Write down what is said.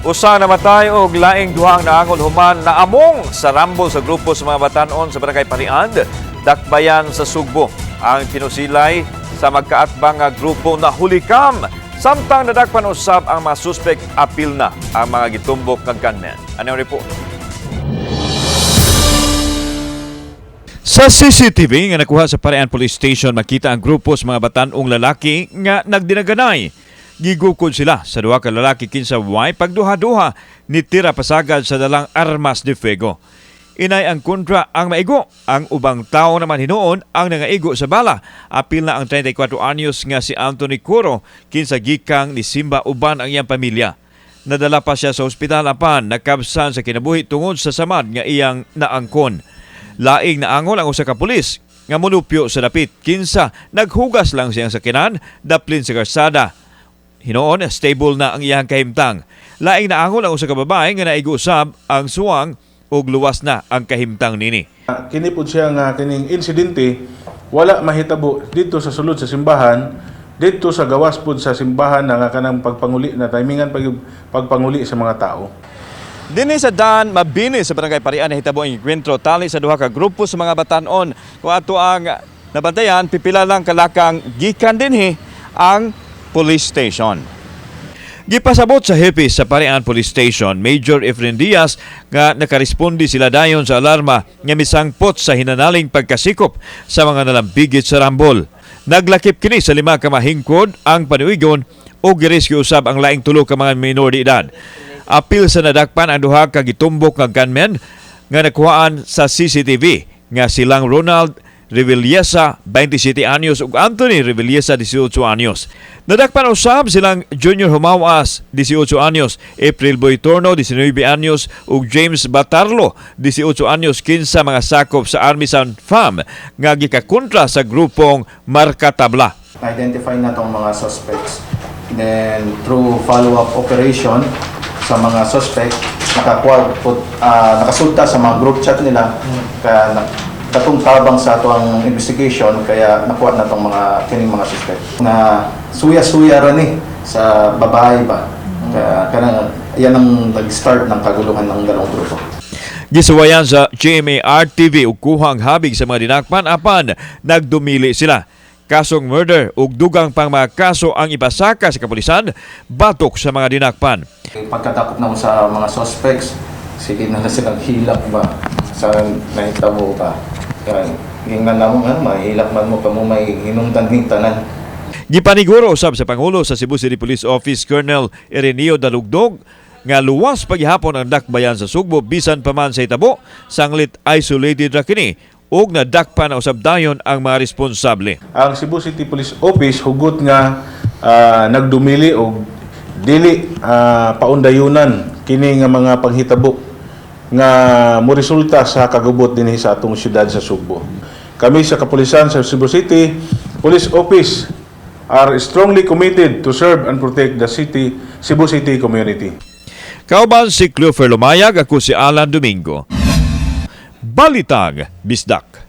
Usa namatay og laing duhang naangon human na among sa rambol sa grupo sa mga batanon sa Barangay Parian, Dakbayan sa Sugbo. Ang kinusilay sa magkaatbang nga grupo na hulikam. Samtang nadakpan usab ang mga suspect, apil na ang mga gitumbok ng gunmen. Ano report? Sa CCTV nga nakuha sa Parian Police Station, makita ang grupo sa mga batanong lalaki nga nagdinaganay. Gigukod sila sa duha ka lalaki kinsa way pagduha-duha ni tira pasagad sa dalang armas de fuego. Inay ang kontra ang maigo. Ang ubang tao naman hinuon ang nangaigo sa bala. Apil na ang 34 anyos nga si Anthony Coro kinsa gikang ni Simba uban ang iyang pamilya. Nadala pa siya sa ospital apan nakabsan sa kinabuhi tungod sa samad nga iyang naangkon. Laing naangol ang usa ka pulis nga mulupyo sa dapit kinsa naghugas lang siyang sakinan daplin sa karsada. Hinoon, stable na ang iyang kahimtang. Laing naangol ang usa ka babae nga naig-usab ang suwang ug luwas na ang kahimtang nini. Kini po siya nga kining insidente wala mahitabo dito sa sulod sa simbahan, dito sa gawas pud sa simbahan na nga kanang pagpanguli na timingan pagpanguli sa mga tao. Dinhi sa Dan Mabini sa Barangay Parian nahitabo ang enkwentro tali sa duha ka grupo sa mga batanon. Kung ato ang nabantayan, pipila lang kalakang gikan dinhi ang police station. Gipasabot sa hepe sa Parian Police Station, Major Efren Diaz nga nakarespondi sila dayon sa alarma nga misangpot sa hinanaling pagkasikop sa mga nalambigit sa rambol. Naglakip kini sa 5 ka mahingkod ang panuigon o girescue usab ang laing 3 ka mga minor de edad. Apil sa nadakpan ang duha ka gitumbok nga gunmen nga nakuhaan sa CCTV nga silang Ronald Revillesa, 27 anyos ug Anthony Revillesa, 18 anyos. Nadakpan usab silang Junior Humawas, 18 anyos, April Boytorno, 19 anyos ug James Batarlo, 18 anyos kinsa mga sakop sa Army Sound FAM nga gikakontra sa grupong Marka Tabla. Identify na tong mga suspects. Then through follow-up operation sa mga suspect, nakasulta sa mga group chat nila kaya katong tabang sa ato ang investigation kaya nakuha na tong kining mga suspect na suya-suya ra ni sa babae ba kaya yan ang nag-start ng kaguluhan ng dalawang grupo. Gisuwayan sa GMA RTV ug kuha ang habig sa mga dinakpan apan nagdumili sila. Kasong murder ug dugang pang mga kaso ang ipasaka sa kapulisan batok sa mga dinakpan. Pagkatakot na sa mga suspects, sige na silang hilak ba sa nahitabo ba. Kaya yung nanamo nga, mahilak man mo pa mo may hinungdan ng tanan. Gipaniguro usab sa Pangulo sa Cebu City Police Office Colonel Ireneo Dalugdog nga luwas paghihapon ang dakbayan sa Sugbo bisan pa man sa hitabo, sanglit isolated ra kini ug nadakpan na usab dayon ang mga responsable. Ang Cebu City Police Office hugot nga nagdumili og dili paundayunan kini nga mga panghitabo nga moresulta sa kagubot dinhi sa atong syudad sa Sugbo. Kami sa kapulisan sa Cebu City Police Office are strongly committed to serve and protect the Cebu City community. Kauban si Clover Lumayag, ako si Alan Domingo. Balitag Bisdak.